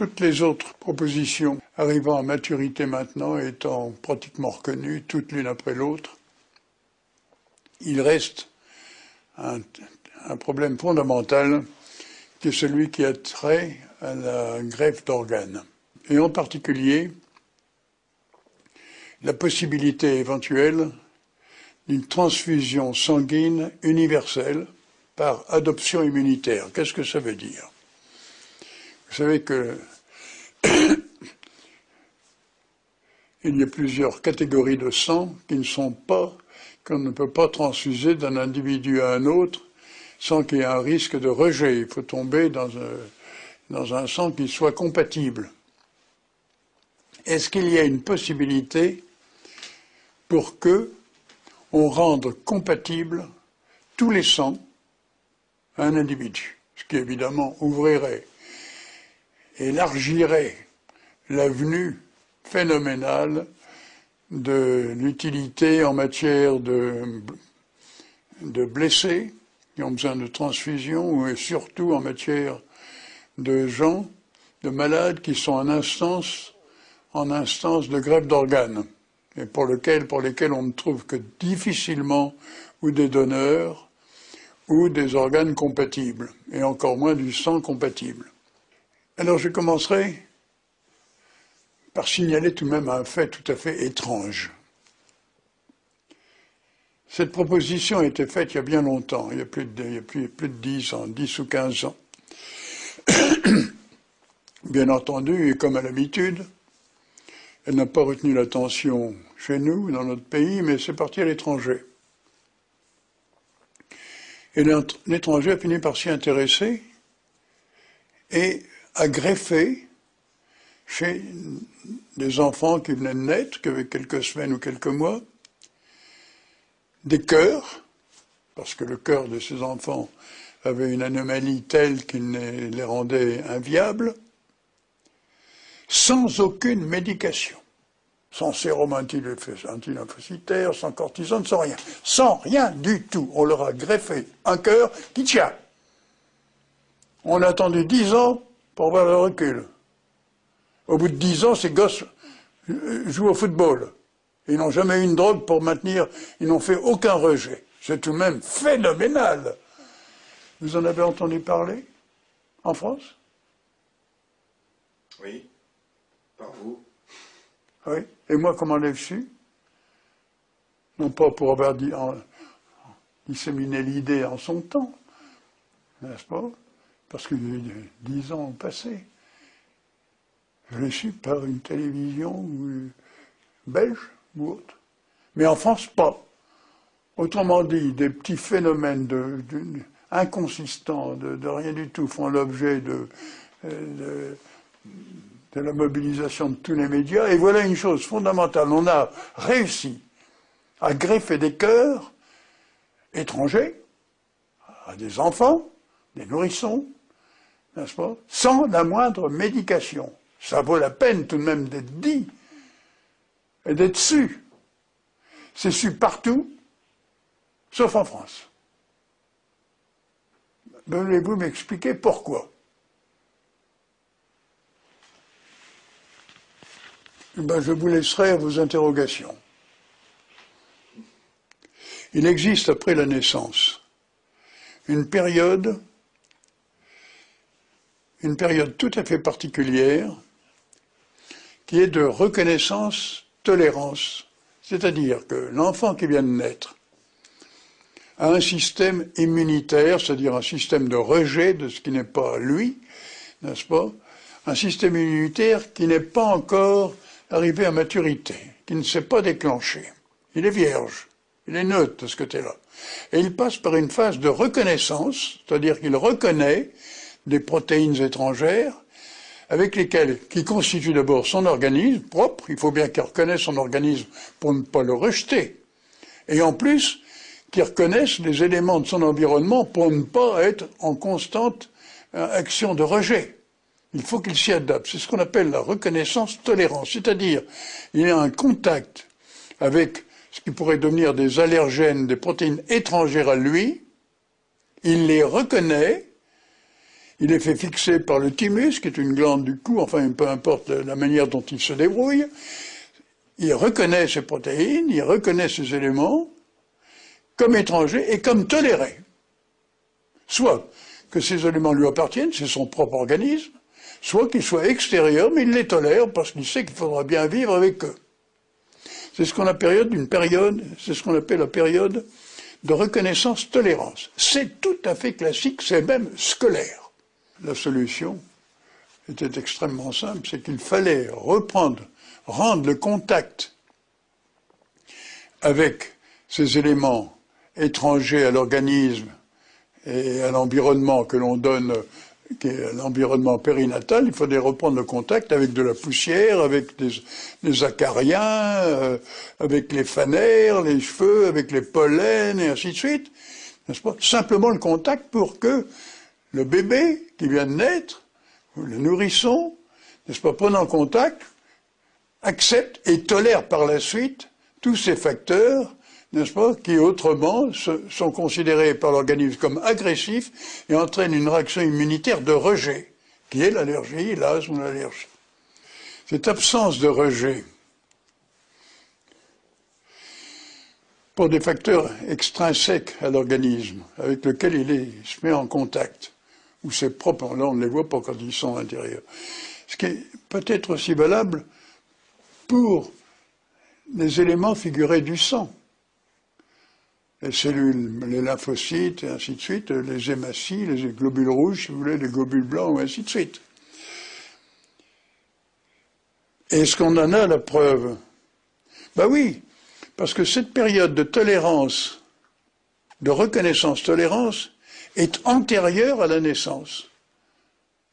Toutes les autres propositions arrivant à maturité maintenant, étant pratiquement reconnues, toutes l'une après l'autre, il reste un problème fondamental qui est celui qui a trait à la greffe d'organes. Et en particulier, la possibilité éventuelle d'une transfusion sanguine universelle par adoption immunitaire. Qu'est-ce que ça veut dire? Vous savez que il y a plusieurs catégories de sang qui ne sont pas, qu'on ne peut pas transfuser d'un individu à un autre sans qu'il y ait un risque de rejet. Il faut tomber dans un sang qui soit compatible. Est-ce qu'il y a une possibilité pour que on rende compatibles tous les sangs à un individu? Ce qui évidemment ouvrirait, élargirait l'avenue phénoménale de l'utilité en matière de blessés qui ont besoin de transfusion, et surtout en matière de gens, de malades qui sont en instance de greffe d'organes, et pour lesquels on ne trouve que difficilement ou des donneurs ou des organes compatibles, et encore moins du sang compatible. Alors je commencerai par signaler tout de même un fait tout à fait étrange. Cette proposition a été faite il y a bien longtemps, il y a plus de 10 ans, 10 ou 15 ans. Bien entendu, et comme à l'habitude, elle n'a pas retenu l'attention chez nous, dans notre pays, mais c'est parti à l'étranger. Et l'étranger a fini par s'y intéresser et a greffé chez des enfants qui venaient de naître, qu'avec quelques semaines ou quelques mois, des cœurs, parce que le cœur de ces enfants avait une anomalie telle qu'il les rendait inviables, sans aucune médication, sans sérum antilymphocytaire, sans cortisone, sans rien du tout. On leur a greffé un cœur qui tient. On a attendu 10 ans pour voir le recul. Au bout de 10 ans, ces gosses jouent au football. Ils n'ont jamais eu une drogue pour maintenir, ils n'ont fait aucun rejet. C'est tout de même phénoménal. Vous en avez entendu parler en France? Oui, par vous. Oui. Et moi, comment l'ai-je su? Non pas pour avoir disséminé l'idée en son temps, n'est-ce pas? Parce que 10 ans ont passé. Je l'ai su par une télévision belge ou autre. Mais en France, pas. Autrement dit, des petits phénomènes inconsistants, de rien du tout, font l'objet de la mobilisation de tous les médias. Et voilà une chose fondamentale. On a réussi à greffer des cœurs étrangers à des enfants, des nourrissons, n'est-ce pas, sans la moindre médication. Ça vaut la peine tout de même d'être dit et d'être su. C'est su partout, sauf en France. Voulez-vous m'expliquer pourquoi? Je vous laisserai à vos interrogations. Il existe après la naissance une période tout à fait particulière qui est de reconnaissance-tolérance. C'est-à-dire que l'enfant qui vient de naître a un système immunitaire, c'est-à-dire un système de rejet de ce qui n'est pas lui, n'est-ce pas? Un système immunitaire qui n'est pas encore arrivé à maturité, qui ne s'est pas déclenché. Il est vierge, il est neutre de ce côté-là. Et il passe par une phase de reconnaissance, c'est-à-dire qu'il reconnaît des protéines étrangères avec lesquelles, qui constituent d'abord son organisme propre, il faut bien qu'il reconnaisse son organisme pour ne pas le rejeter, et en plus, qu'il reconnaisse les éléments de son environnement pour ne pas être en constante action de rejet. Il faut qu'il s'y adapte. C'est ce qu'on appelle la reconnaissance-tolérance, c'est-à-dire il y a un contact avec ce qui pourrait devenir des allergènes, des protéines étrangères à lui, il les reconnaît, il est fait fixer par le thymus, qui est une glande du cou, enfin peu importe la manière dont il se débrouille. Il reconnaît ces protéines, il reconnaît ces éléments comme étrangers et comme tolérés. Soit que ces éléments lui appartiennent, c'est son propre organisme, soit qu'ils soient extérieurs, mais il les tolère parce qu'il sait qu'il faudra bien vivre avec eux. C'est ce qu'on appelle la période de reconnaissance-tolérance. C'est tout à fait classique, c'est même scolaire. La solution était extrêmement simple, c'est qu'il fallait rendre le contact avec ces éléments étrangers à l'organisme et à l'environnement que l'on donne, qui est l'environnement périnatal, il fallait reprendre le contact avec de la poussière, avec des acariens, avec les fanères, les cheveux, avec les pollens, et ainsi de suite. N'est-ce pas? Simplement le contact pour que le bébé qui vient de naître, ou le nourrisson, n'est-ce pas, prenant contact, accepte et tolère par la suite tous ces facteurs, n'est-ce pas, qui autrement sont considérés par l'organisme comme agressifs et entraînent une réaction immunitaire de rejet, qui est l'allergie, l'asthme ou l'allergie. Cette absence de rejet, pour des facteurs extrinsèques à l'organisme, avec lesquels il se met en contact, ou ses propres, là on ne les voit pas quand ils sont à l'intérieur. Ce qui est peut-être aussi valable pour les éléments figurés du sang. Les cellules, les lymphocytes, et ainsi de suite, les hématies, les globules rouges, si vous voulez, les globules blancs, et ainsi de suite. Est-ce qu'on en a la preuve? Ben oui, parce que cette période de tolérance, de reconnaissance-tolérance, est antérieure à la naissance.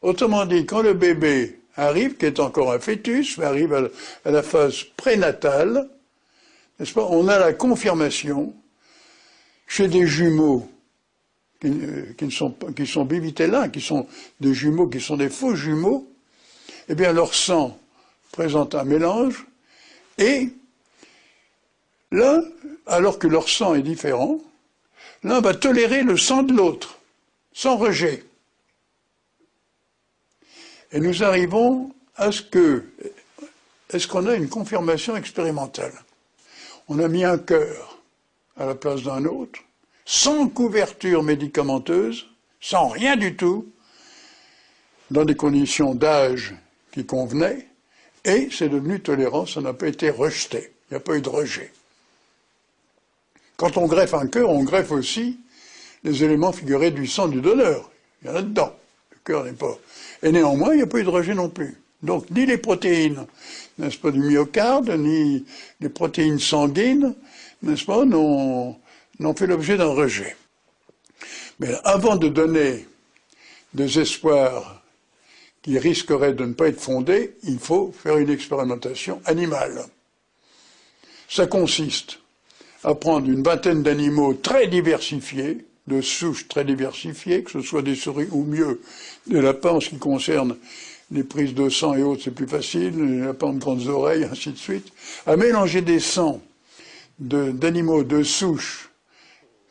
Autrement dit, quand le bébé arrive, qui est encore un fœtus, mais arrive à la phase prénatale, n'est-ce pas, on a la confirmation chez des jumeaux qui sont bivitellins, qui sont des jumeaux, qui sont des faux jumeaux, eh bien leur sang présente un mélange, et l'un, alors que leur sang est différent, l'un va tolérer le sang de l'autre, sans rejet. Et nous arrivons à est-ce qu'on a une confirmation expérimentale? On a mis un cœur à la place d'un autre, sans couverture médicamenteuse, sans rien du tout, dans des conditions d'âge qui convenaient, et c'est devenu tolérant, ça n'a pas été rejeté, il n'y a pas eu de rejet. Quand on greffe un cœur, on greffe aussi les éléments figurés du sang du donneur. Il y en a dedans, le cœur n'est pas. Et néanmoins, il n'y a pas eu de rejet non plus. Donc, ni les protéines, n'est-ce pas, du myocarde, ni les protéines sanguines, n'est-ce pas, n'ont fait l'objet d'un rejet. Mais avant de donner des espoirs qui risqueraient de ne pas être fondés, il faut faire une expérimentation animale. Ça consiste à prendre une vingtaine d'animaux très diversifiés, de souches très diversifiées, que ce soit des souris ou mieux des lapins en ce qui concerne les prises de sang et autres, c'est plus facile, les lapins de grandes oreilles, ainsi de suite, à mélanger des sangs d'animaux de souches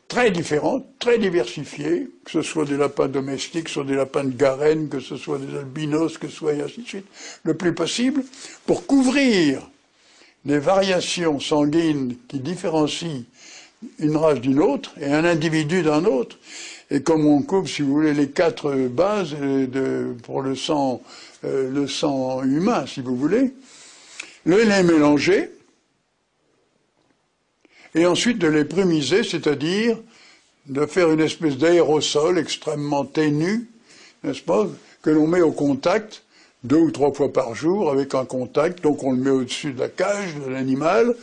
très différentes, très diversifiées, que ce soit des lapins domestiques, que ce soit des lapins de Garenne, que ce soit des albinos, que ce soit et ainsi de suite, le plus possible, pour couvrir les variations sanguines qui différencient une race d'une autre et un individu d'un autre. Et comme on coupe, si vous voulez, les 4 bases pour le sang humain, si vous voulez, les mélanger et ensuite de les prémiser, c'est-à-dire de faire une espèce d'aérosol extrêmement ténu, n'est-ce pas, que l'on met au contact 2 ou 3 fois par jour avec un contact, donc on le met au-dessus de la cage de l'animal,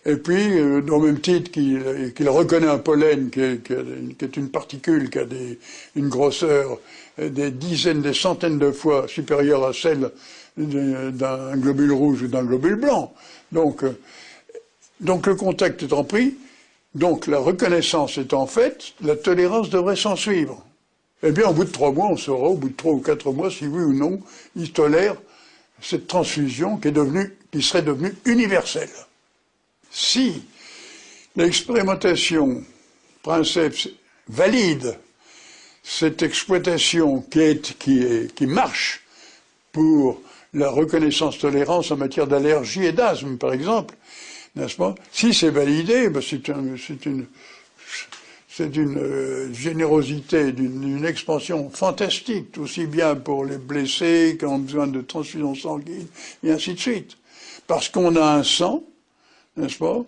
et puis au même titre qu'il reconnaît un pollen qui est une particule qui a une grosseur des dizaines, des centaines de fois supérieure à celle d'un globule rouge ou d'un globule blanc. Donc le contact étant pris, donc la reconnaissance étant faite, la tolérance devrait s'en suivre. Eh bien, au bout de 3 mois, on saura, au bout de 3 ou 4 mois, si oui ou non, il tolère cette transfusion qui serait devenue universelle. Si l'expérimentation Princeps valide cette exploitation qui marche pour la reconnaissance-tolérance en matière d'allergie et d'asthme, par exemple, n'est-ce pas? Si c'est validé, ben c'est une générosité, d'une expansion fantastique, aussi bien pour les blessés qui ont besoin de transfusion sanguine, et ainsi de suite. Parce qu'on a un sang, n'est-ce pas?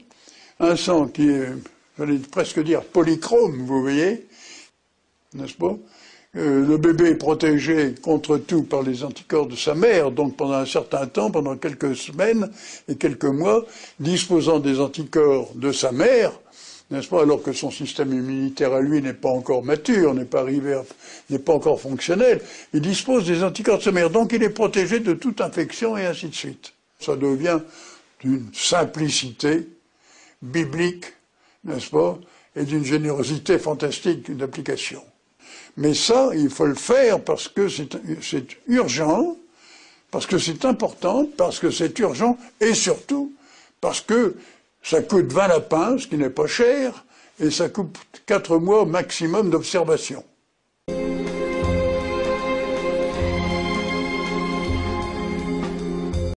Un sang qui est, j'allais presque dire, polychrome, vous voyez, n'est-ce pas? Le bébé est protégé contre tout par les anticorps de sa mère, donc pendant un certain temps, pendant quelques semaines et quelques mois, disposant des anticorps de sa mère, n'est-ce pas, alors que son système immunitaire à lui n'est pas encore mature, n'est pas encore fonctionnel, il dispose des anticorps de sa mère, donc il est protégé de toute infection et ainsi de suite. Ça devient d'une simplicité biblique, n'est-ce pas, et d'une générosité fantastique d'application. Mais ça, il faut le faire parce que c'est urgent, parce que c'est important, parce que c'est urgent, et surtout parce que ça coûte 20 lapins, ce qui n'est pas cher, et ça coûte 4 mois maximum d'observation.